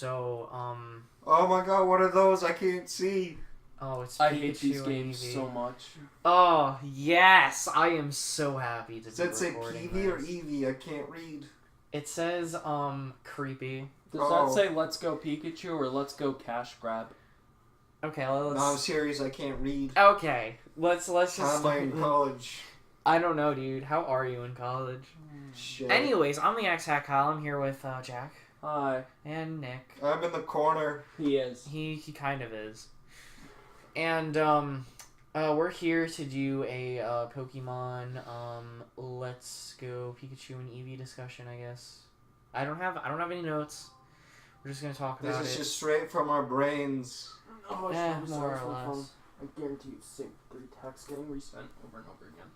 So, Oh my god, what are those? I can't see. Oh, it's I Pikachu hate these and games Eevee. so much. Oh, yes! I am so happy to Does that say recording Peevee or this. Eevee? I can't read. It says, creepy. Does that say let's go Pikachu or let's go cash grab? Okay, let's... No, I'm serious, I can't read. Okay, let's just... How am I in college? I don't know, dude. How are you in college? Shit. Anyways, I'm the AckAttack Kyle. I'm here with Jack. Hi. And Nick. I'm in the corner. He is. He kind of is. And, we're here to do a, Pokemon, let's go Pikachu and Eevee discussion, I guess. I don't have any notes. We're just gonna talk about it. This is just straight from our brains. Oh, more or less. I guarantee you, same 3 texts getting resent over and over again.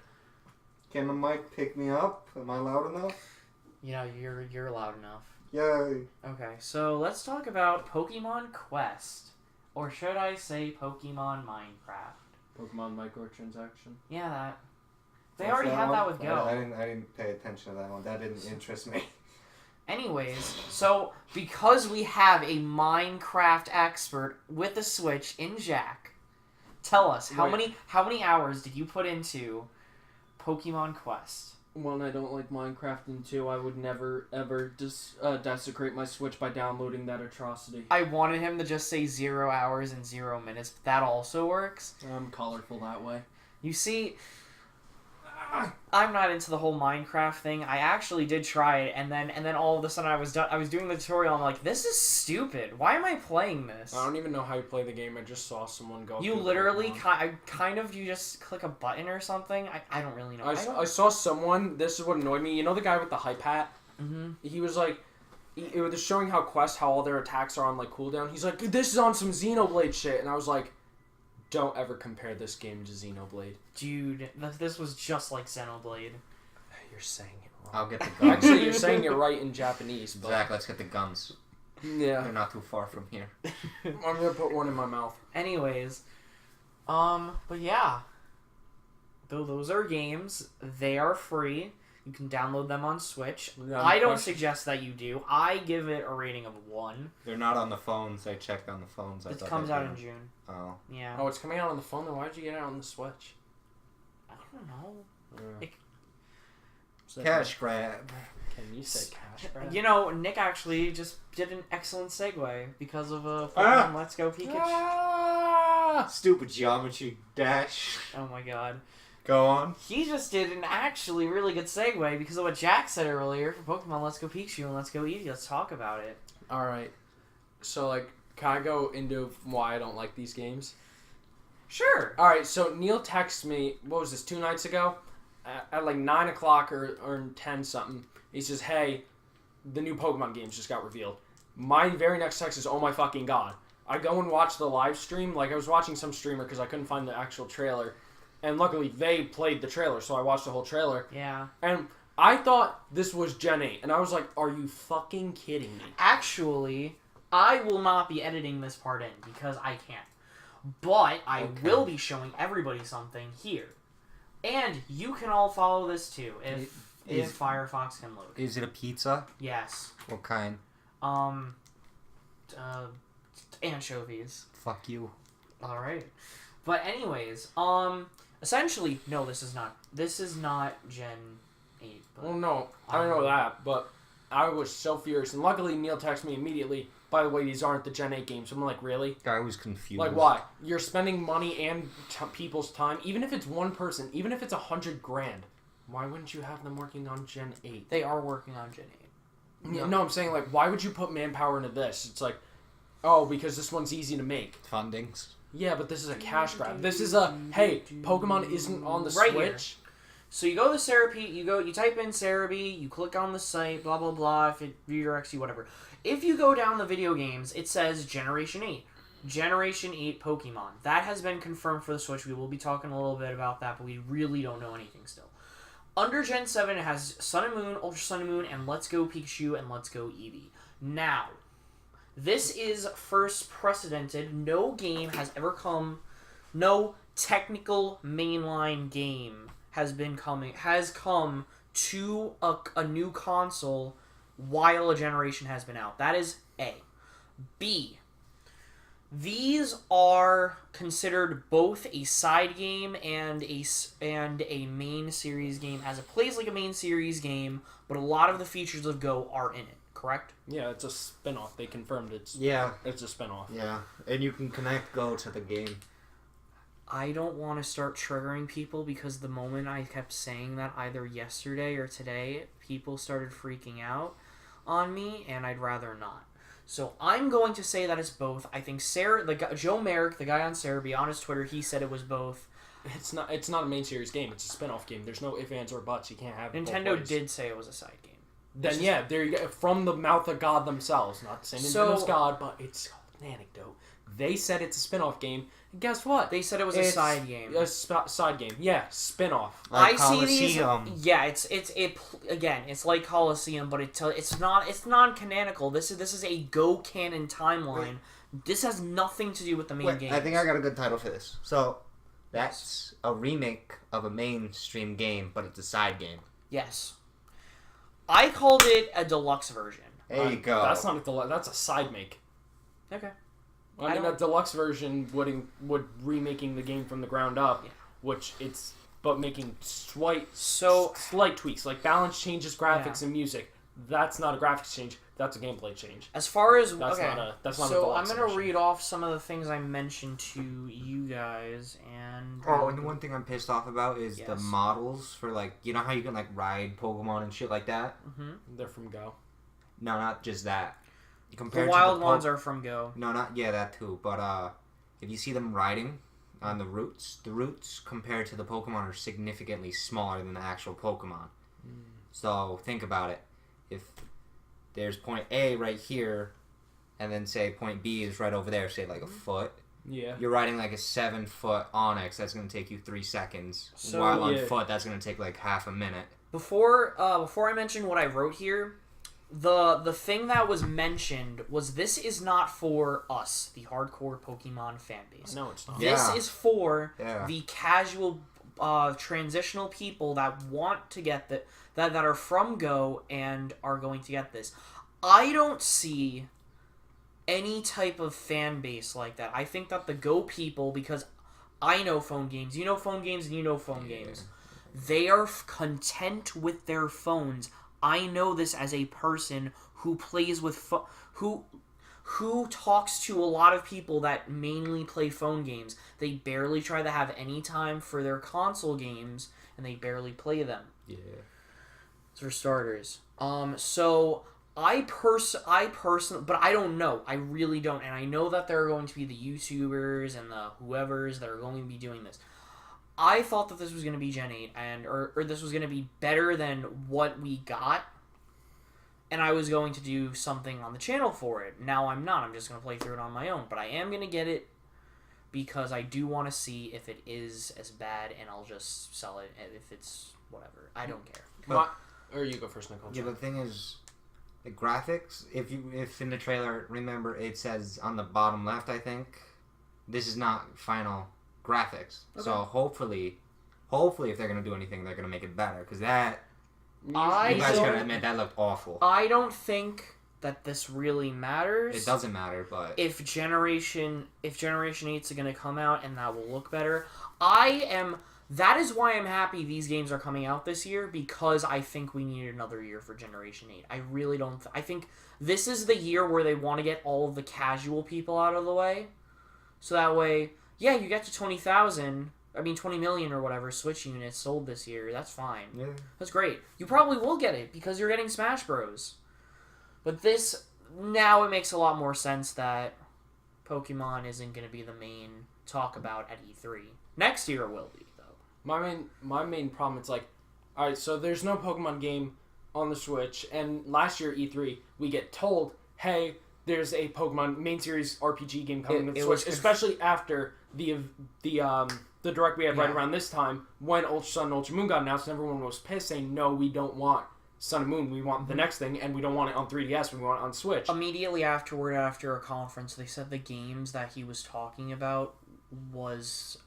Can the mic pick me up? Am I loud enough? You know, you're loud enough. Yay. Okay, so let's talk about Pokemon Quest. Or should I say Pokemon Minecraft? Pokemon microtransaction. Yeah, that. They What's already had that with Go. I didn't pay attention to that one. That didn't interest me. Anyways, so because we have a Minecraft expert with a Switch in Jack, tell us how many hours did you put into Pokemon Quest? 1, I don't like Minecraft, and 2, I would never ever desecrate my Switch by downloading that atrocity. I wanted him to just say 0 hours and 0 minutes, but that also works. I'm colorful that way. You see, I'm not into the whole Minecraft thing. I actually did try it, and then all of a sudden I was doing the tutorial. I'm like, this is stupid. Why am I playing this? I don't even know how you play the game. I just saw someone go. You literally you just click a button or something. I don't really know. I saw someone. This is what annoyed me. You know the guy with the hype hat? Mm-hmm. He was like, it was showing how all their attacks are on like cooldown. He's like, this is on some Xenoblade shit, and I was like, don't ever compare this game to Xenoblade. Dude, this was just like Xenoblade. You're saying it wrong. I'll get the guns. Actually, you're saying it right in Japanese. But... Zach, let's get the guns. Yeah. They're not too far from here. I'm gonna put one in my mouth. Anyways, but yeah. Though those are games, they are free. You can download them on Switch. I don't suggest that you do. I give it a rating of 1. They're not on the phones. I checked on the phones. It comes out in June. Oh. Yeah. Oh, it's coming out on the phone, then why'd you get it on the Switch? I don't know. Cash grab. Can you say cash grab? You know, Nick actually just did an excellent segue because of Pokemon Let's Go Pikachu. Stupid geometry dash. Oh my god. Go on. He just did an actually really good segue because of what Jack said earlier for Pokemon Let's Go Pikachu and Let's Go Eevee. Let's talk about it. Alright. So, like, can I go into why I don't like these games? Sure. Alright, so Neil texted me, what was this, 2 nights ago? At like 9 o'clock or 10 something. He says, hey, the new Pokemon games just got revealed. My very next text is, oh my fucking god. I go and watch the live stream. Like, I was watching some streamer because I couldn't find the actual trailer. And luckily, they played the trailer, so I watched the whole trailer. Yeah. And I thought this was Gen 8. And I was like, are you fucking kidding me? Actually, I will not be editing this part in because I can't. But I will be showing everybody something here. And you can all follow this too, if Firefox can load. Is it a pizza? Yes. What kind? Anchovies. Fuck you. Alright. But anyways, essentially, no, this is not Gen 8. But, Well, no, I don't know that, but I was so furious. And luckily, Neil texted me immediately, by the way, these aren't the Gen 8 games. So I'm like, really? Guy was confused. Like, why? You're spending money and people's time, even if it's one person, even if it's $100 grand, why wouldn't you have them working on Gen 8? They are working on Gen 8. No, I'm saying, like, why would you put manpower into this? It's like, oh, because this one's easy to make. Fundings. Yeah, but this is a cash grab. This is a, hey, Pokemon isn't on the Right Switch. Here. So you go to Cerebi, you type in Cerebi, you click on the site, blah, blah, blah, if it redirects you, whatever. If you go down the video games, it says Generation 8. Generation 8 Pokemon. That has been confirmed for the Switch. We will be talking a little bit about that, but we really don't know anything still. Under Gen 7, it has Sun and Moon, Ultra Sun and Moon, and Let's Go Pikachu and Let's Go Eevee. Now, this is first precedented. No game has ever come... No technical mainline game has come to a new console while a generation has been out. That is A. B. These are considered both a side game and a main series game, as it plays like a main series game, but a lot of the features of Go are in it, correct? Yeah, it's a spin-off. They confirmed it's a spin-off. Yeah, and you can connect Go to the game. I don't want to start triggering people because the moment I kept saying that either yesterday or today, people started freaking out on me, and I'd rather not. So I'm going to say that it's both. I think Joe Merrick, the guy on Cerebi, on his Twitter, he said it was both. It's not a main series game. It's a spin-off game. There's no ifs, ands, or buts. You can't have it Nintendo both ways. did say it was a side game. Then yeah, there you go. From the mouth of God themselves. Not saying Nintendo's God, but it's an anecdote. They said it's a spin-off game, and guess what? They said it was a side game. A side game. Yeah, spin-off. Like I see Coliseum. these. Yeah, it's like Coliseum, but it's non-canonical. This is a Go canon timeline. This has nothing to do with the main game. I think I got a good title for this. So, that's a remake of a mainstream game, but it's a side game. Yes. I called it a deluxe version. There you go. That's not a deluxe. That's a side make. Okay. I mean, a deluxe version would remaking the game from the ground up, which it's but making slight tweaks like balance changes, graphics, and music. That's not a graphics change. That's a gameplay change. As far as that's not a so I'm deluxe gonna version. read off some of the things I mentioned to you guys, and and the one thing I'm pissed off about is the models for, like, you know how you can, like, ride Pokemon and shit like that? Mm-hmm. They're from Go. No, not just that. The wild ones are from Go. No, that too. But if you see them riding on the routes compared to the Pokemon are significantly smaller than the actual Pokemon. So think about it. If there's point A right here, and then say point B is right over there, say like a foot. Yeah. You're riding like a 7-foot Onix. That's gonna take you 3 seconds. So, while on foot, that's gonna take like half a minute. Before I mention what I wrote here, the thing that was mentioned was this is not for us, the hardcore Pokemon fan base. No, it's not. This is for Yeah. the casual transitional people that want to get that are from Go and are going to get this. I don't see any type of fan base like that. I think that the Go people, because I know phone games, you know phone games, and you know phone games, they are content with their phones. I know this as a person who plays with who talks to a lot of people that mainly play phone games. They barely try to have any time for their console games, and they barely play them. Yeah. For starters. So I personally, but I don't know. I really don't. And I know that there are going to be the YouTubers and the whoever's that are going to be doing this. I thought that this was going to be Gen 8 or this was going to be better than what we got. And I was going to do something on the channel for it. Now I'm not. I'm just going to play through it on my own. But I am going to get it because I do want to see if it is as bad, and I'll just sell it if it's whatever. I don't care. Or you go first, Nicole. Yeah, the thing is, the graphics, if in the trailer, remember, it says on the bottom left, I think, this is not final graphics. Okay. So hopefully if they're going to do anything, they're going to make it better. Because that, you guys got to admit, that looked awful. I don't think that this really matters. It doesn't matter, but if Generation 8's going to come out and that will look better, that is why I'm happy these games are coming out this year, because I think we need another year for Generation 8. I really don't. I think this is the year where they want to get all of the casual people out of the way. So that way, yeah, you get to 20 million or whatever Switch units sold this year. That's fine. Yeah. That's great. You probably will get it because you're getting Smash Bros. But this, now it makes a lot more sense that Pokemon isn't going to be the main talk about at E3. Next year it will be. My main problem is like, alright, so there's no Pokemon game on the Switch, and last year E3 we get told, hey, there's a Pokemon main series RPG game coming to the Switch, especially after the direct we had right around this time when Ultra Sun and Ultra Moon got announced, and everyone was pissed saying, no, we don't want Sun and Moon, we want the next thing, and we don't want it on 3DS, we want it on Switch. Immediately after a conference, they said the games that he was talking about was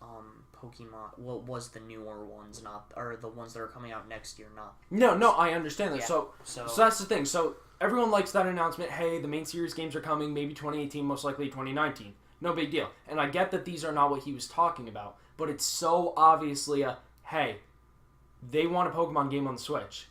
Pokemon. Well, was the newer ones, not or the ones that are coming out next year, not. No, I understand that. Yeah, So that's the thing. So everyone likes that announcement. Hey, the main series games are coming. Maybe 2018, most likely 2019. No big deal. And I get that these are not what he was talking about, but it's so obviously hey, they want a Pokemon game on the Switch.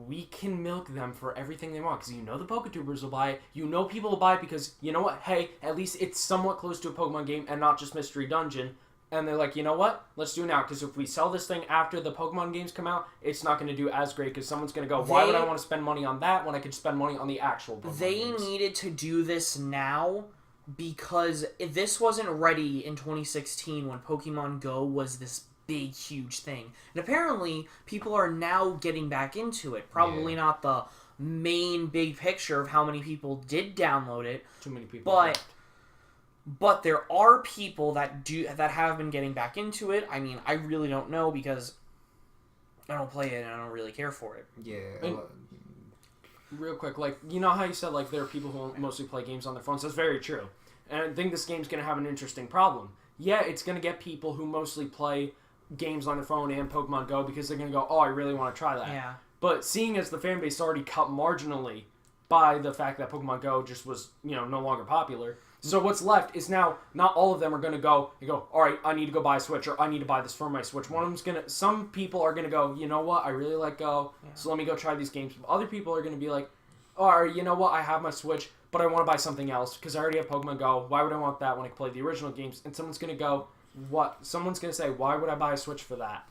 We can milk them for everything they want because you know the Poketubers will buy it. You know people will buy it because you know what? Hey, at least it's somewhat close to a Pokemon game and not just Mystery Dungeon. And they're like, you know what? Let's do it now because if we sell this thing after the Pokemon games come out, it's not going to do as great because someone's going to go, why would I want to spend money on that when I could spend money on the actual Pokemon games? Needed to do this now because if this wasn't ready in 2016 when Pokemon Go was this big, huge thing. And apparently, people are now getting back into it. Probably not the main big picture of how many people did download it. Too many people. But there are people that have been getting back into it. I mean, I really don't know because I don't play it and I don't really care for it. Yeah. And real quick, like, you know how you said, like, there are people who mostly play games on their phones? That's very true. And I think this game's going to have an interesting problem. Yeah, it's going to get people who mostly play games on their phone and Pokemon Go because they're going to go, oh, I really want to try that. Yeah. But seeing as the fan base already cut marginally by the fact that Pokemon Go just was, no longer popular. So what's left is now not all of them are going to go, all right, I need to go buy a Switch or I need to buy this for my Switch. Some people are going to go, you know what, I really like Go, so let me go try these games. Other people are going to be like, all right, you know what, I have my Switch, but I want to buy something else because I already have Pokemon Go. Why would I want that when I can play the original games? And someone's going to go, what? Someone's going to say, why would I buy a Switch for that?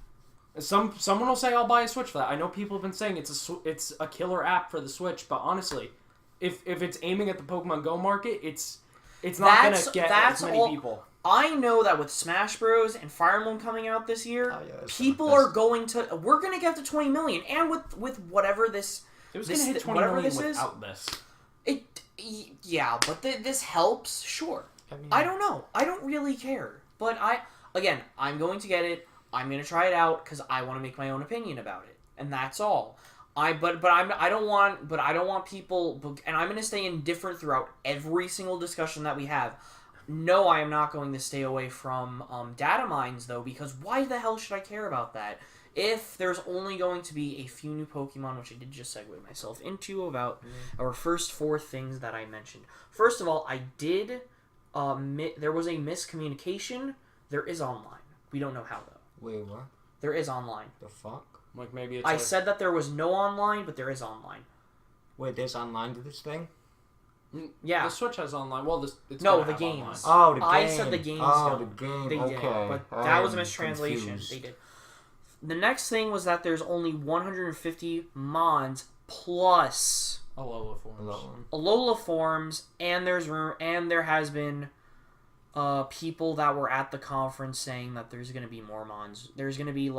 Someone will say, I'll buy a Switch for that. I know people have been saying it's a killer app for the Switch, but honestly, if it's aiming at the Pokemon Go market, it's not going to get as many people. I know that with Smash Bros. And Fire Emblem coming out this year, people are going to... We're going to get to 20 million. And with whatever this... It was going to hit 20 million without this. Yeah, but this helps, sure. I don't know. I don't really care. But I'm going to get it. I'm going to try it out because I want to make my own opinion about it. And that's all. I don't want people, and I'm going to stay indifferent throughout every single discussion that we have. No, I am not going to stay away from data mines, though, because why the hell should I care about that? If there's only going to be a few new Pokemon, which I did just segue myself into about our first 4 things that I mentioned. First of all, I did, there was a miscommunication. There is online. We don't know how, though. Wait, what? There is online. The fuck? Like maybe it's I said that there was no online, but there is online. Wait, there's online to this thing? Yeah. The Switch has online. Well, it's the games. Oh, the game. I said the games don't. The game. They did, but that was a mistranslation. Confused. They did. The next thing was that there's only 150 mods plus Alola forms, and there has been people that were at the conference saying that there's going to be more mons. There's going to be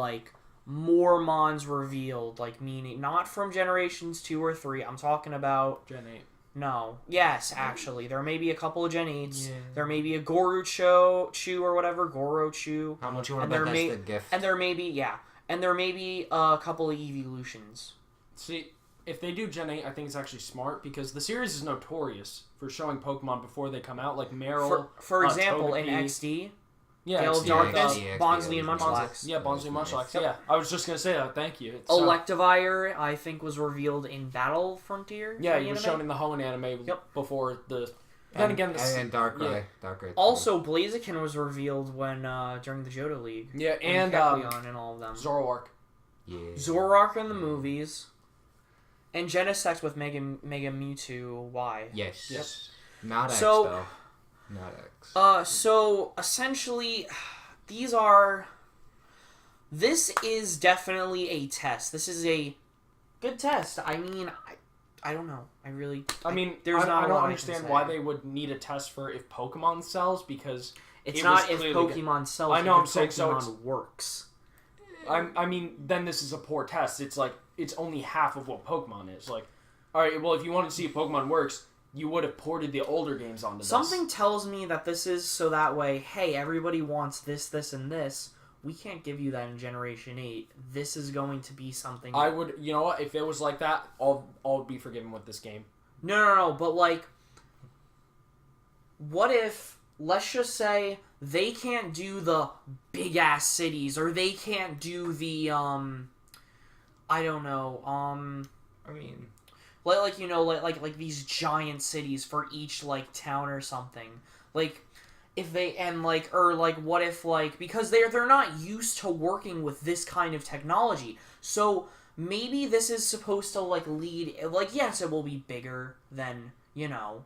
more mons revealed, meaning not from generations 2 or 3. I'm talking about Gen 8. No. Yes, actually. There may be a couple of Gen 8s. Yeah. There may be a Goruchu or whatever. Gorochu. How much you want to bet that's the gift? And there may be, and there may be a couple of evolutions. See, if they do Gen 8, I think it's actually smart because the series is notorious for showing Pokemon before they come out, like Meryl. For example, Togepi. in XD, yeah, Gale of Darkness, Bonsly and Munchlax. Yeah, Bonsly and Munchlax. Yeah, I was just gonna say that. Thank you. Electivire, I think, was revealed in Battle Frontier. Yeah, he was shown in the Hoenn anime before the. Then again, and Darkrai. Darkrai. Also, Blaziken was revealed when during the Johto League. Yeah, and Kecleon and all of them. Zoroark. Yeah. Zoroark in the movies. And Genesect with Mega Mewtwo Y. Yes. Yep. Not X, though. Not X. So, essentially, this is definitely a test. This is a good test. I mean, I don't know. I don't understand why they would need a test for if Pokemon sells, because it's not if Pokemon sells. I know, I'm saying Pokemon works. I mean, then this is a poor test. It's it's only half of what Pokemon is. All right, well, if you want to see if Pokemon works, you would have ported the older games onto this. Something tells me that this is so that way, hey, everybody wants this, and this. We can't give you that in Generation 8. This is going to be something... I would... You know what? If it was like that, I'll be forgiven with this game. No, but what if let's just say they can't do the big ass cities, or they can't do the I don't know, I mean, like you know, like these giant cities for each like town or something. Like if they and like or like what if like because they're not used to working with this kind of technology, so maybe this is supposed to like lead like yes, it will be bigger than you know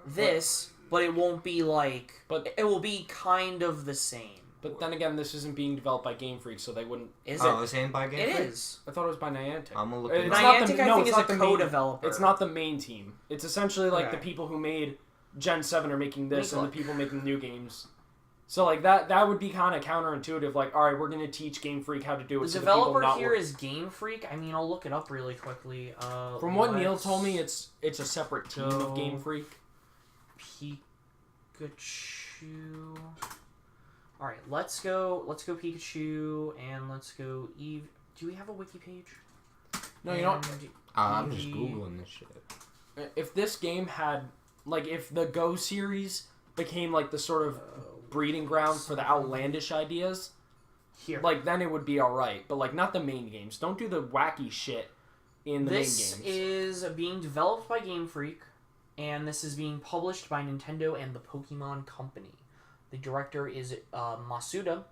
this. But it won't be like... But it will be kind of the same. But then again, this isn't being developed by Game Freak, so they wouldn't... Is it? Oh, it's aimed by Game Freak? It is. I thought it was by Niantic. I'm gonna look It's it not Niantic, the, I no, think, it's is not a the main- co-developer. It's not the main team. It's essentially like the Okay. people who made Gen 7 are making this, and the people making new games. So like that would be kind of counterintuitive. Like, all right, we're going to teach Game Freak how to do it. The so developer the people here is Game Freak. I mean, I'll look it up really quickly. From what Neil told me, it's a separate team of Game Freak. Pikachu. All right, let's go Pikachu, and let's go Eevee. Do we have a wiki page? No, you don't. I'm just Googling this shit. If this game had, like, if the Go series became, like, the sort of breeding ground for the outlandish ideas, here, like, then it would be alright. But, like, not the main games. Don't do the wacky shit in the main games. This is being developed by Game Freak, and this is being published by Nintendo and the Pokemon Company. The director is Masuda.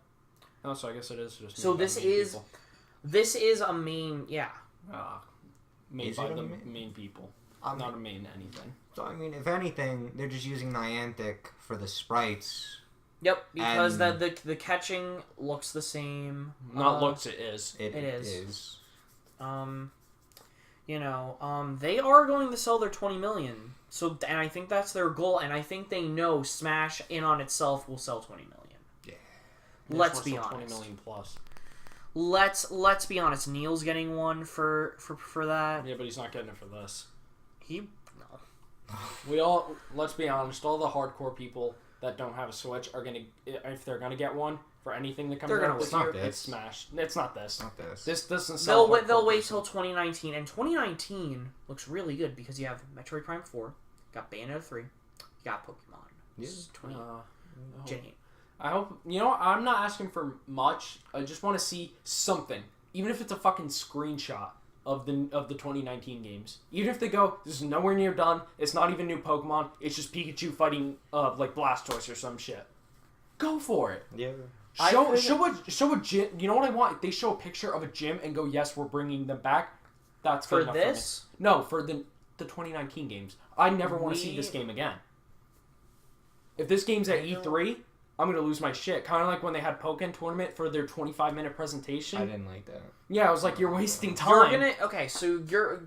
Oh, so I guess it is just... So this is a main, yeah. Made Is by it the a main? main people. I Not a mean, main anything. so I mean, if anything, they're just using Niantic for the sprites. Yep, because And- the catching looks the same. Not looks, it is. It is. is. You know, they are going to sell their 20 million. So, and I think that's their goal, and I think they know Smash in on itself will sell 20 million. Yeah. Let's be 20 honest. million plus. Let's be honest. Neil's getting one for that. Yeah, but he's not getting it for this. He no. We all, let's be honest, all the hardcore people that don't have a Switch are gonna, if they're gonna get one for anything that comes They're out gonna this wait. year, Not this. it's Smash. It's not this. Not this. This doesn't sell. They'll wait hardcore till person. 2019, and 2019 looks really good because you have Metroid Prime 4, you got Bayonetta 3, you got Pokemon. This is 20 Gen 8. I hope, you know, I'm not asking for much. I just want to see something, even if it's a fucking screenshot of the 2019 games. Even if they go, this is nowhere near done. It's not even new Pokemon. It's just Pikachu fighting like Blastoise or some shit. Go for it. Yeah. Show a gym. You know what I want? If they show a picture of a gym and go, yes, we're bringing them back. That's good For enough this? For me. No, for the 2019 games. I never want to see this game again. If this game's at E3, I'm gonna lose my shit. Kind of like when they had Pokken Tournament for their 25-minute presentation. I didn't like that. Yeah, I was like, you're wasting time. You're gonna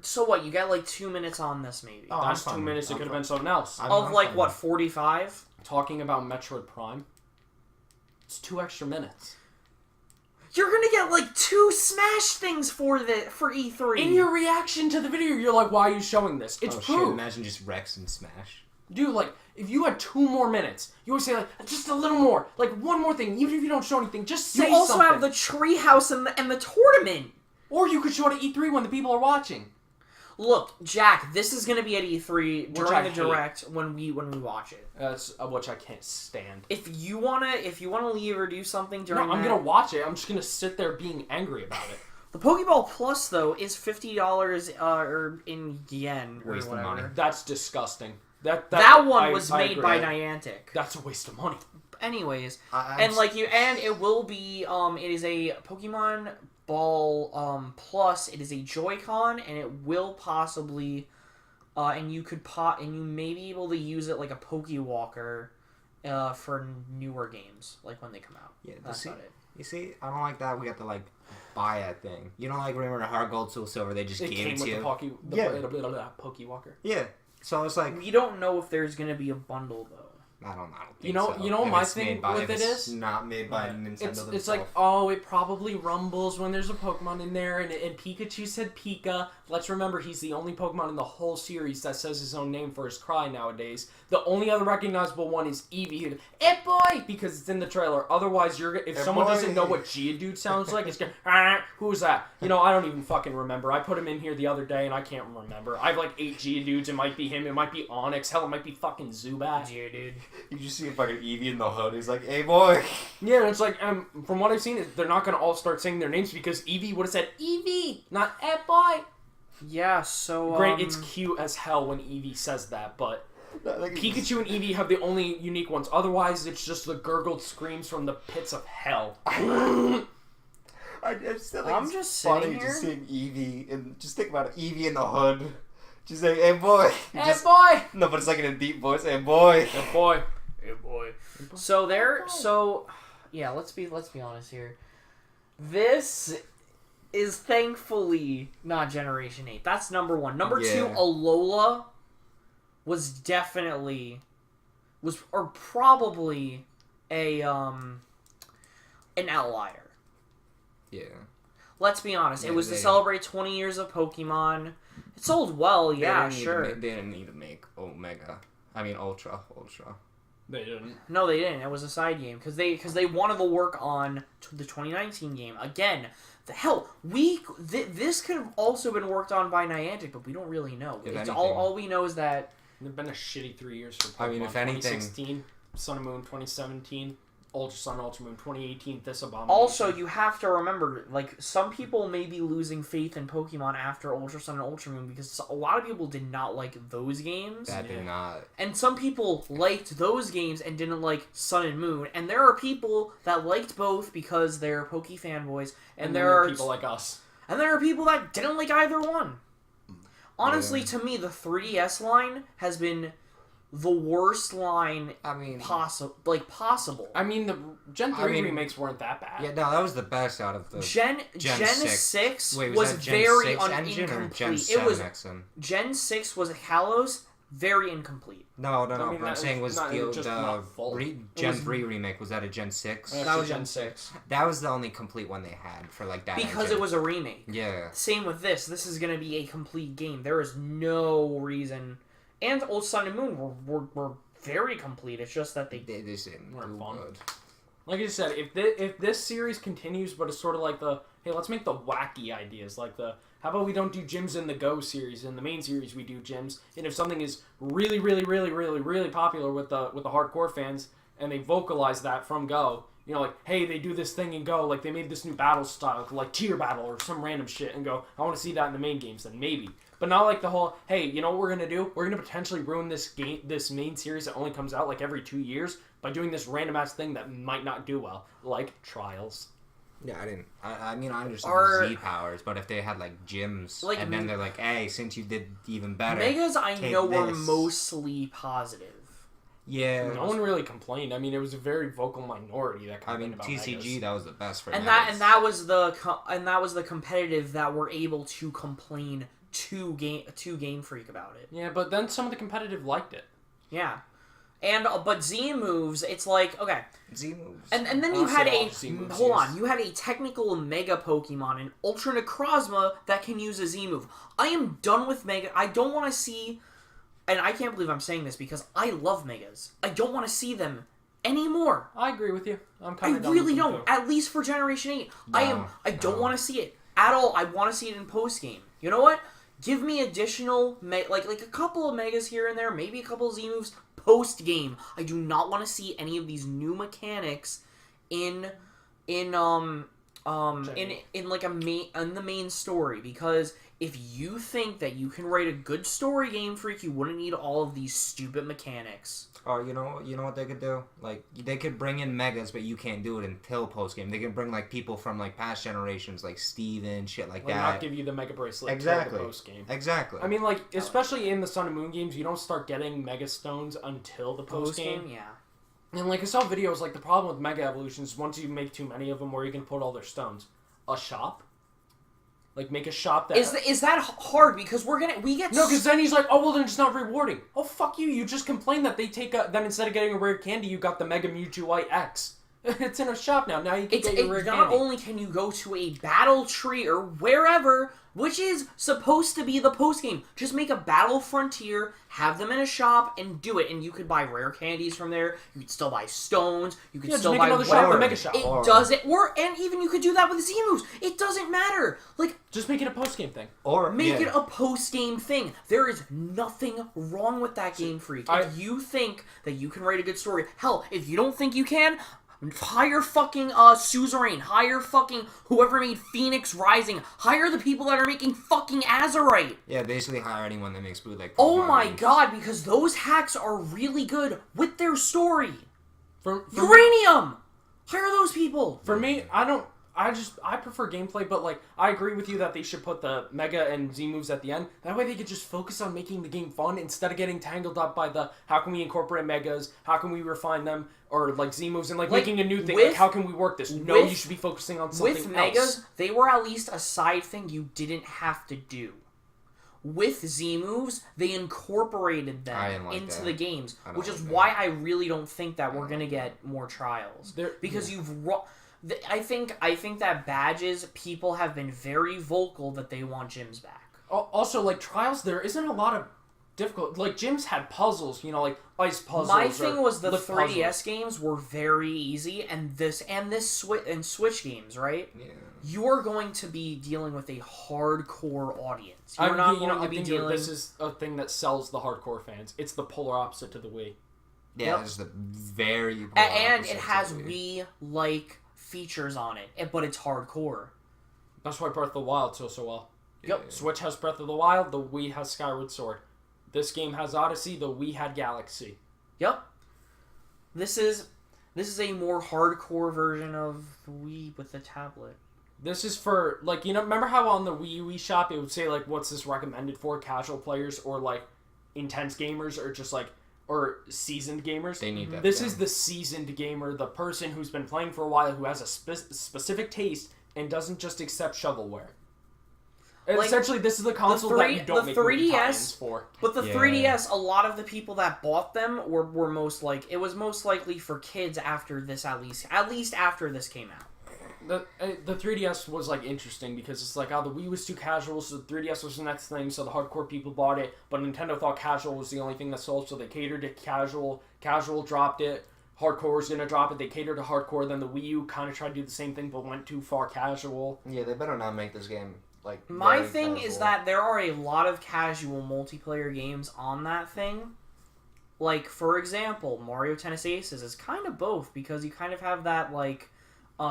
so what? You got like 2 minutes on this maybe. Oh, That's I'm 2 fine. minutes. It I'm could have fine. been something else. Of like fine. what 45? Talking about Metroid Prime. It's 2 extra minutes. You're gonna get like 2 Smash things for E3. In your reaction to the video, you're like, why are you showing this? It's Oh, shit, proof. imagine just Rex and Smash. Dude, like, if you had 2 more minutes, you would say, like, just a little more. Like, one more thing. Even if you don't show anything, just say you also something. have the treehouse and the tournament. Or you could show it at E3 when the people are watching. Look, Jack, this is gonna be at E3 Which I during the hate. direct when we watch it. That's which I can't stand. If you wanna leave or do something No, during I'm that, gonna watch it. I'm just gonna sit there being angry about it. the Pokeball Plus though is $50 or in yen or Wasting whatever. money. That's disgusting. That one was I made agree. by Niantic. That's a waste of money. Anyways, I'm and it will be it is a Pokemon Ball Plus. It is a Joy-Con, and it will possibly and you may be able to use it like a Pokewalker for newer games, like when they come out. Yeah, That's about it. You see, I don't like that. We got to like buy that thing. You don't like remember the Heart Gold, Soul Silver? They just It gave came it with to the you. Pokewalker. Yeah. So it's like We don't know if there's gonna be a bundle though. I don't think You know so. what If my it's thing made by- with if it it's is? not made by Nintendo themselves. It's like, oh, it probably rumbles when there's a Pokemon in there, and Pikachu said Pika. Let's remember, he's the only Pokemon in the whole series that says his own name for his cry nowadays. The only other recognizable one is Eevee. Boy! Because it's in the trailer. Otherwise, if someone boy. doesn't know what Geodude sounds like, it's going, who's that? You know, I don't even fucking remember. I put him in here the other day, and I can't remember. I have like 8 Geodudes. It might be him. It might be Onix. Hell, it might be fucking Zubat. Yeah, dude. You just see a fucking Eevee in the hood. He's like, "Hey, boy." Yeah, and it's like, from what I've seen, they're not gonna all start saying their names because Eevee would have said Eevee, not "Hey, boy." Yeah, so Great, it's cute as hell when Eevee says that, but Pikachu and Eevee have the only unique ones. Otherwise, it's just the gurgled screams from the pits of hell. I'm just funny sitting here. just seeing Eevee and just think about it, Eevee in the hood. Just like, "Hey, boy." Hey, boy. No, but it's like in a deep voice. "Hey, boy." Hey, boy. Hey, boy. So yeah, let's be honest here. This is thankfully not Generation 8. That's number one. Number two, Alola was definitely probably an outlier. Yeah. Let's be honest. It was to celebrate 20 years of Pokemon. It sold well, yeah, sure. They didn't need to make Ultra. They didn't. No, they didn't. It was a side game because they wanted to work on the 2019 game again. The hell, this could have also been worked on by Niantic, but we don't really know. All we know is that it's been a shitty 3 years for Pokemon. I mean, if anything, 2016, Sun and Moon, 2017. Ultra Sun, Ultra Moon, 2018, this abomination. Also, you have to remember, like, some people may be losing faith in Pokemon after Ultra Sun and Ultra Moon because a lot of people did not like those games. That did not. And some people liked those games and didn't like Sun and Moon. And there are people that liked both because they're Poke fanboys. And there are people like us. And there are people that didn't like either one. Honestly, to me, the 3DS line has been the worst line possible. I mean, the Gen 3 remakes weren't that bad. Yeah, no, that was the best out of the Gen 6 Wait, was that Gen very 6 engine or Gen incomplete. 7 It was XM? Gen 6 was Kalos, very incomplete. No. I mean, what I'm saying was Gen 3 remake. Was that a Gen 6? That was Gen 6. That was the only complete one they had for like that. Because engine. it was a remake. Yeah. Same with this. This is going to be a complete game. There is no reason. And Old Sun and Moon were very complete. It's just that they didn't do fun. good. Like I said, if this series continues, but it's sort of like hey, let's make the wacky ideas, like how about we don't do gyms in the Go series? In the main series, we do gyms. And if something is really, really, really, really, really popular with the hardcore fans, and they vocalize that from Go, you know, like, hey, they do this thing in Go, like they made this new battle style, like tier battle or some random shit, and go, I want to see that in the main games, then maybe. But not like the whole, hey, you know what we're gonna do? We're gonna potentially ruin this main series that only comes out like every 2 years by doing this random ass thing that might not do well, like Trials. Yeah, I mean, I understand the Z powers, but if they had like gyms, like, and then they're like, hey, since you did even better, Megas I know were mostly positive. Yeah, no one really complained. I mean, it was a very vocal minority that complained about TCG Megas. That was the best for and Megas. that was the competitive that were able to complain to Game Freak about it. Yeah, but then some of the competitive liked it. Yeah. And but Z moves, it's like, okay, Z moves, and then you had you had a technical Mega Pokemon, an Ultra Necrozma that can use a Z move. I am done with Mega. I don't want to see, and I can't believe I'm saying this because I love Megas. I don't want to see them anymore. I agree with you. I really don't. At least for Generation 8, I don't want to see it at all. I want to see it in post game. You know what? Give me additional like a couple of Megas here and there, maybe a couple of Z moves. Post game, I do not want to see any of these new mechanics in the main story, because if you think that you can write a good story, Game Freak, you wouldn't need all of these stupid mechanics. Oh, you know what they could do? Like, they could bring in Megas, but you can't do it until post-game. They can bring, like, people from, like, past generations, like Steven, shit like that. Not give you the Mega Bracelet exactly. until the post-game. Exactly. I mean, like, especially in the Sun and Moon games, you don't start getting Mega Stones until the post-game. Yeah. And, like, I saw videos, like, the problem with Mega Evolutions, once you make too many of them where you can put all their stones. A shop? Like, make a shop that... Is that hard? Because we get... No, because then he's like, oh, well, then it's not rewarding. Oh, fuck you. You just complained that they take then instead of getting a rare candy, you got the Mega Mewtwo White X. It's in a shop now. Now you can get your rare candy. Not only can you go to a battle tree or wherever, which is supposed to be the post game. Just make a Battle Frontier, have them in a shop, and do it. And you could buy rare candies from there. You could still buy stones. You could still make buy another shop, the mega shop. It doesn't work, and even you could do that with Z moves. It doesn't matter. Like, just make it a post game thing, or make it a post game thing. There is nothing wrong with that, Game Freak. If you think that you can write a good story, hell, if you don't think you can, hire fucking Suzerain, hire fucking whoever made Phoenix Rising, hire the people that are making fucking Azurite. Yeah, basically hire anyone that makes bootleg. Oh my god, because those hacks are really good with their story. For Uranium! Hire those people! For me, I prefer gameplay, but like I agree with you that they should put the Mega and Z moves at the end. That way they could just focus on making the game fun instead of getting tangled up by the how can we incorporate Megas, how can we refine them, or like Z moves and like making a new thing. Like how can we work this? No, you should be focusing on something else. With Megas, they were at least a side thing you didn't have to do. With Z moves, they incorporated them into the games, which is why I really don't think that we're gonna get more trials because I think that badges, people have been very vocal that they want gyms back. Also, like trials, there isn't a lot of difficult. Like gyms had puzzles, you know, like ice puzzles. My thing was the 3DS puzzles. games were very easy, and Switch games, right? Yeah. You're going to be dealing with a hardcore audience. You're not going to be dealing. This is a thing that sells the hardcore fans. It's the polar opposite to the Wii. Yeah, it's the very and it has Wii-like features on it, but it's hardcore. That's why Breath of the Wild sells so well. Yep. Switch has Breath of the Wild, the Wii has Skyward Sword. This game has Odyssey, the Wii had Galaxy. Yep. This is a more hardcore version of the Wii with the tablet. This is for, like, you know, remember how on the Wii U shop it would say, like, what's this recommended for? Casual players or, like, intense gamers or just, like, or seasoned gamers? They need that. This is the seasoned gamer, the person who's been playing for a while, who has a specific taste and doesn't just accept shovelware. Like, essentially, this is the console that you don't make 3DS for. But the 3DS, a lot of the people that bought them were most like, it was most likely for kids after this, at least after this came out. The 3DS was like interesting because it's like, the Wii was too casual, so the 3DS was the next thing, so the hardcore people bought it, but Nintendo thought casual was the only thing that sold, so they catered to casual. Casual dropped it. Hardcore was gonna drop it. They catered to hardcore. Then the Wii U kind of tried to do the same thing, but went too far casual. Yeah, they better not make this game like. My thing is that there are a lot of casual multiplayer games on that thing. Like, for example, Mario Tennis Aces is kind of both, because you kind of have that, like,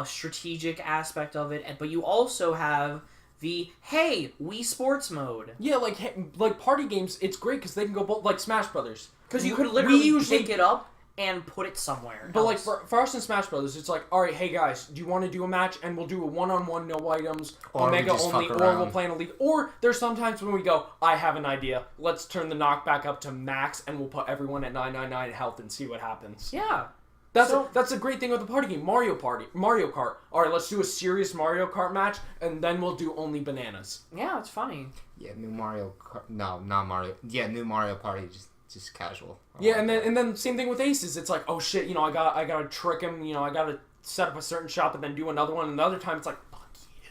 strategic aspect of it, but you also have the, hey, Wii Sports mode. Yeah, like party games, it's great because they can go both, like Smash Brothers. Because you could literally pick it up and put it somewhere. But like for us in Smash Brothers, it's like, all right, hey guys, do you want to do a match? And we'll do a one-on-one, no items, or Omega only, or we'll play in a league. Or there's sometimes when we go, I have an idea. Let's turn the knockback up to max, and we'll put everyone at 999 health and see what happens. Yeah. That's a great thing with the party game, Mario Kart. All right, let's do a serious Mario Kart match, and then we'll do only bananas. Yeah, it's funny. Yeah, new Mario Kart. No, not Mario. Yeah, new Mario Party, just casual. Yeah, and then same thing with Aces. It's like, oh shit, you know, I gotta trick him. You know, I gotta set up a certain shop and then do another one. And the other time, it's like, fuck you.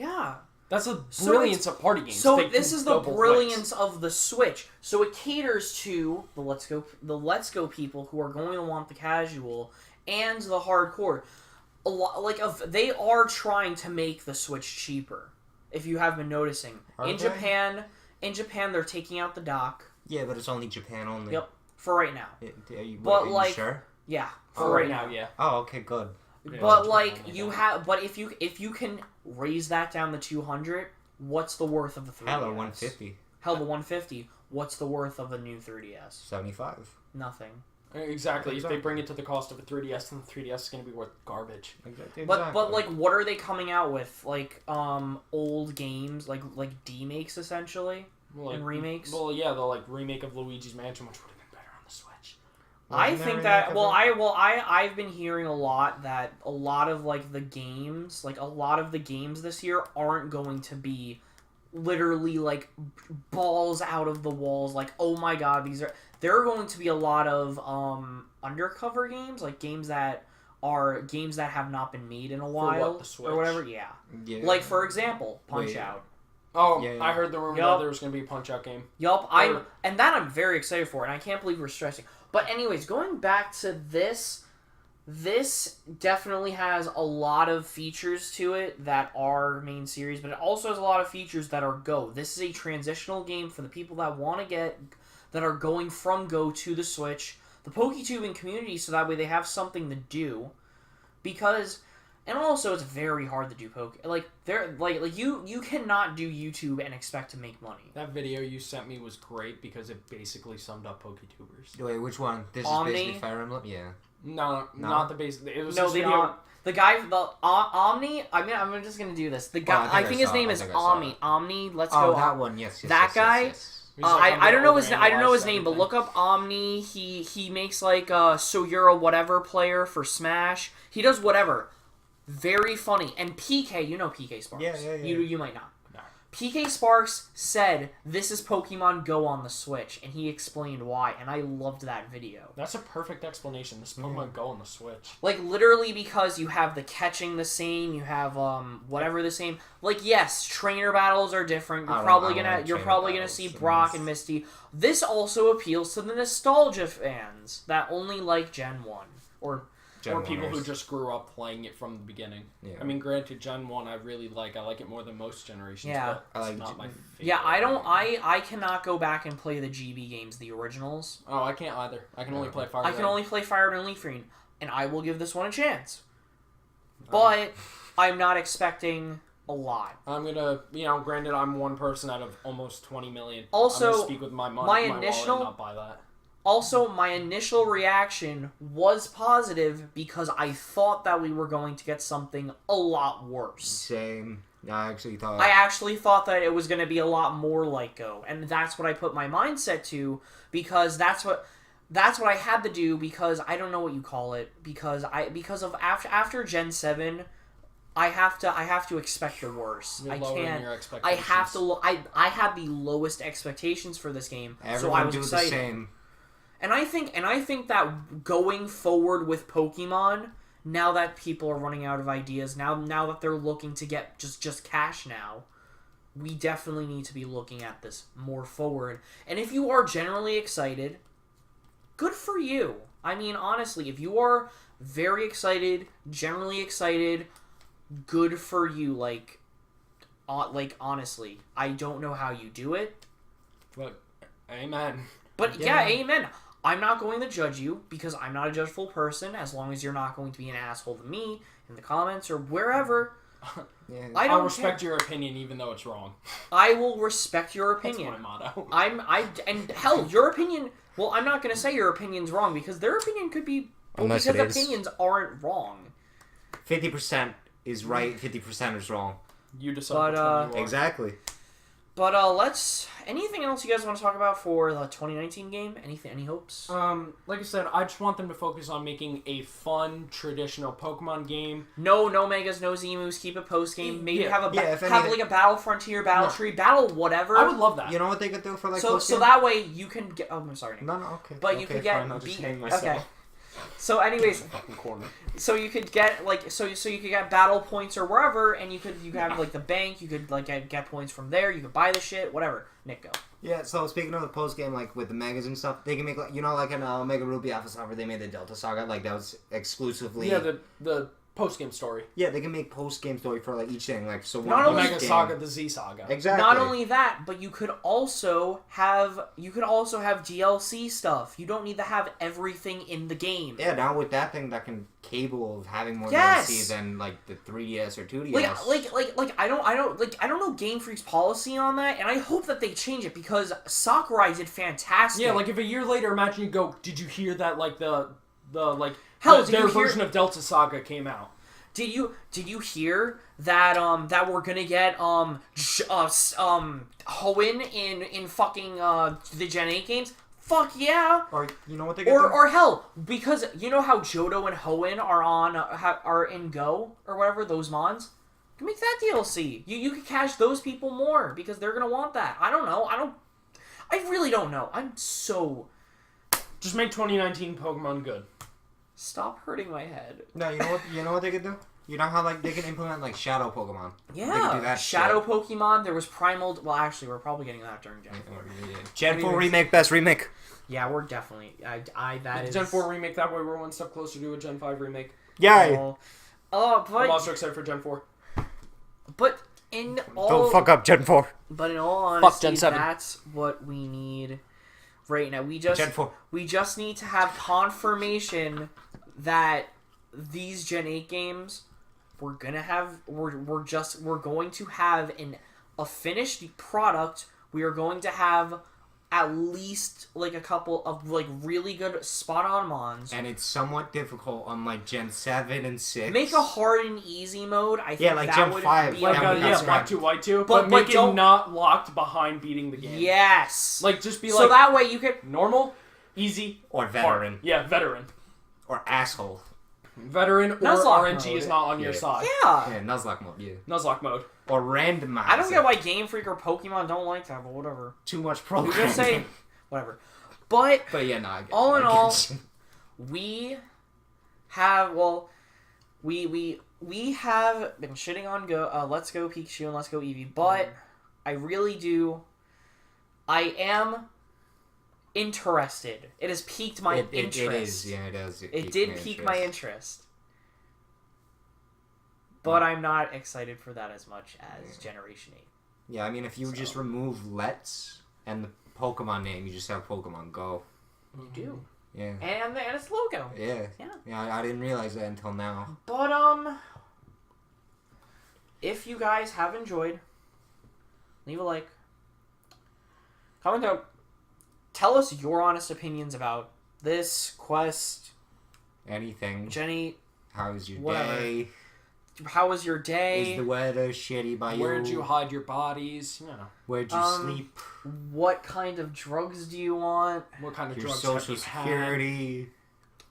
Yeah. That's the brilliance of party games. So this is the brilliance of the Switch. So it caters to the Let's Go people who are going to want the casual and the hardcore. A lot, they are trying to make the Switch cheaper. If you have been noticing, in Japan, they're taking out the dock. Yeah, but it's only Japan only. Yep, for right now. Are you sure? Yeah, for right now, yeah. Oh, okay, good. Yeah. But if you can raise that down to 200, what's the worth of the 3DS? Hell, 150. Hell, the 150. What's the worth of a new 3DS? 75. Nothing. Exactly. If they bring it to the cost of a 3DS, then the 3DS is going to be worth garbage. Exactly. But like, what are they coming out with? Like old games, like demakes essentially, and remakes. Well, yeah, the like remake of Luigi's Mansion, which would have been better on the Switch. I think that I've been hearing a lot that a lot of the games this year aren't going to be literally like balls out of the walls, like, oh my god, there are going to be a lot of undercover games, like games that have not been made in a while the Switch? or whatever. Yeah. Like, for example, Punch Out. Oh, Yeah, yeah. I heard the rumor Yup. that there was going to be a Punch-Out game. Yup, I'm very excited for, and I can't believe we're stressing. But anyways, going back to this definitely has a lot of features to it that are main series, but it also has a lot of features that are Go. This is a transitional game for the people that that are going from Go to the Switch, the PokeTubing community, so that way they have something to do. Because, and also it's very hard to do you cannot do YouTube and expect to make money. That video you sent me was great because it basically summed up PokeTubers. Wait, which one? This Omni? is basically Fire Emblem? Yeah. No, not the base. It was No, this the video. the guy, the Omni. I mean, I'm just gonna do this. The guy, I think his name is Omni. Omni. Let's Oh, go. that one. Yes. That guy? He's like on I the don't know his overanalyzed name, but everything. look up Omni. He makes like so you're a whatever player for Smash. He does whatever. Very funny. And PK, you know PK Sparks. Yeah. You might not. No. PK Sparks said this is Pokemon Go on the Switch, and he explained why, and I loved that video. That's a perfect explanation. This Pokemon Go on the Switch. Like literally because you have the catching the same, you have whatever the same. Like yes, trainer battles are different. You're probably gonna see Brock and Misty. This also appeals to the nostalgia fans that only like Gen 1 or People who just grew up playing it from the beginning. Yeah. I mean, granted, Gen 1 I really like. I like it more than most generations, Yeah. but it's I like not my favorite. yeah, I cannot go back and play the GB games, the originals. Oh, I can't either. I can only play Fire I can Red. only play Fire Red and Leaf Green, and I will give this one a chance. But I'm not expecting a lot. I'm gonna, granted, I'm one person out of almost 20 million. Also, I'm gonna speak with my money, my my initial- wallet and not buy that. Also, my initial reaction was positive because I thought that we were going to get something a lot worse. Same. I actually thought. I actually thought that it was going to be a lot more like Go, and that's what I put my mindset to because that's what I had to do because I don't know what you call it because of after Gen 7 I have to expect the worst. You're I lowering can't. your I expectations. have to. I had the lowest expectations for this game, Everyone so I was do excited. the same. And I think that going forward with Pokemon, now that people are running out of ideas, now that they're looking to get just cash now, we definitely need to be looking at this more forward. And if you are generally excited, good for you. I mean, honestly, if you are very excited, generally excited, good for you. Like honestly, I don't know how you do it. But, amen. But yeah, amen. I'm not going to judge you because I'm not a judgeful person as long as you're not going to be an asshole to me in the comments or wherever. Yeah. I'll respect your opinion even though it's wrong. I will respect your opinion. That's my motto. And hell, your opinion, well, I'm not going to say your opinion's wrong because their opinion could be Unless because it is. opinions aren't wrong. 50% is right. 50% is wrong. You decide But, which one you are. Exactly. But anything else you guys want to talk about for the 2019 game? Any hopes? Like I said, I just want them to focus on making a fun, traditional Pokemon game. No Megas, no Zemus, keep it post game. Maybe Yeah. have if have anything- like a battle frontier, battle tree, battle whatever. I would love that. You know what they could do for like so post-game? that way you can get. Oh, I'm sorry, Nick. No, okay. But you okay, could get fine, I'll just beat. hang myself. Okay. So, anyways, Fucking corner. so you could get like so you could get battle points or wherever, and you could have like the bank. You could like get points from there. You could buy the shit, whatever. Nick, go. Yeah, so speaking of the post game, like with the megas and stuff, they can make like like in Omega Ruby Alpha Saga, they made the Delta Saga, like that was exclusively. Yeah, the post-game story. Yeah, they can make post game story for like each thing, like so. Not one only- Omega game- Saga, the Z Saga. Exactly. Not only that, but you could also have DLC stuff. You don't need to have everything in the game. Yeah, now with that thing that can capable of having more Yes! DLC than like the 3DS or 2DS. Like I don't know Game Freak's policy on that, and I hope that they change it because Sakurai did fantastic. Yeah, like if a year later, imagine you go, did you hear that? Like their did you hear- version of Delta Saga came out. Did you hear that that we're gonna get Hoenn in fucking the Gen 8 games? Fuck yeah! Or you know what they could do? Or hell, because you know how Johto and Hoenn are in Go or whatever, those mons. You can make that DLC. You can cash those people more because they're gonna want that. I don't know. I really don't know. I'm so. Just make 2019 Pokemon good. Stop hurting my head. No, you know what they could do? You know how like they can implement like shadow Pokemon? Yeah. They can do that Shadow shit. Pokemon. There was Primal. Well, actually, we're probably getting that during Gen 4. Gen 4 Anyways. remake, best remake. Yeah, we're definitely. That is Gen 4 remake, that way we're one step closer to a Gen 5 remake. Yeah. But I'm also excited for Gen 4. But in all. Don't fuck up Gen 4. But in all Fuck honesty, Gen 7. that's what we need right now. Gen 4. We just need to have confirmation that these Gen 8 games we're going to have a finished product. We are going to have at least like a couple of like really good spot on mons. And it's somewhat difficult on like Gen 7 and 6. Make a hard and easy mode. I think Yeah, like that Gen would 5. be Like, Yeah, yeah, right. Black 2, White 2, But but make it don't- not locked behind beating the game. Yes. Like, just be so like, that way you could. normal, easy, Or veteran. hard. Yeah, veteran. Or asshole. Veteran or Nuzlocke RNG mode. is not on your Yeah. side. Yeah. Yeah, Nuzlocke mode, yeah. Nuzlocke mode. Or randomize. I don't get why Game Freak or Pokemon don't like that, but whatever. Too much You programming. just say whatever. But But yeah, no, I get all it. in I get all, it. we have been shitting on Let's Go Pikachu and Let's Go Eevee, but I really do. I am interested. It has piqued my interest. It is, yeah, it does. It did pique my interest. But I'm not excited for that as much as Generation 8. Yeah, I mean, if you just remove Let's and the Pokemon name, you just have Pokemon Go. You do. Yeah. And its logo. Yeah. Yeah. Yeah, I didn't realize that until now. But, if you guys have enjoyed, leave a like. Comment down. Tell us your honest opinions about this quest. Anything. Jenny, How's your Whatever. day? how was your day? Is the weather shitty by you? Where'd you hide your bodies? You know. Where'd you sleep? What kind of drugs do you want? What kind of Your drugs social have you security?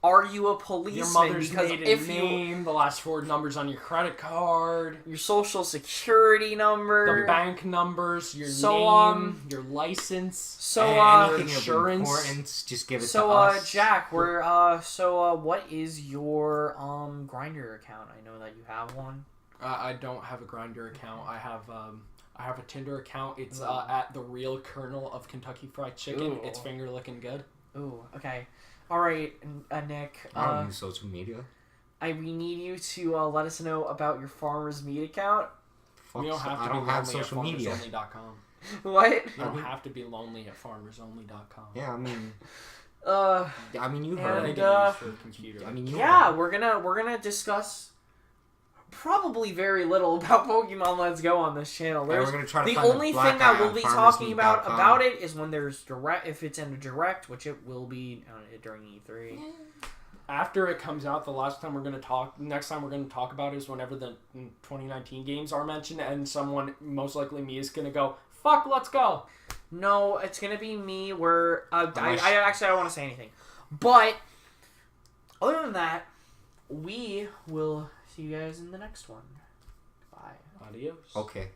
Are you a had? policeman? Your mother's because maiden if name, the last 4 numbers on your credit card, your social security number, the bank numbers, your So, name, your license, so Anything insurance. of importance, just give it to So, us. Jack, what is your Grinder account? I know that you have one. I don't have a Grindr account. I have a Tinder account. It's at the real Colonel of Kentucky Fried Chicken. Ooh. It's finger looking good. Ooh, okay. All right, Nick. I don't use social media. We need you to let us know about your Farmer's Meat account. Fuck, You don't have to I be don't have lonely social at media. farmersonly.com. What? You don't have to be lonely at farmersonly.com. Yeah, I mean, you And, heard I it. get used for the computer. I mean, you Yeah, heard we're gonna discuss probably very little about Pokemon Let's Go on this channel. it. And There's we're gonna try to the find only black thing that eye we'll on be talking about farmersmeat.com. it is when there's direct, if it's in a direct, which it will be during E3. After it comes out, next time we're going to talk about is whenever the 2019 games are mentioned, and someone, most likely me, is going to go, fuck, let's go. No, it's gonna be me. Where I actually don't want to say anything, but other than that, we will see you guys in the next one. Bye. Adios. Okay.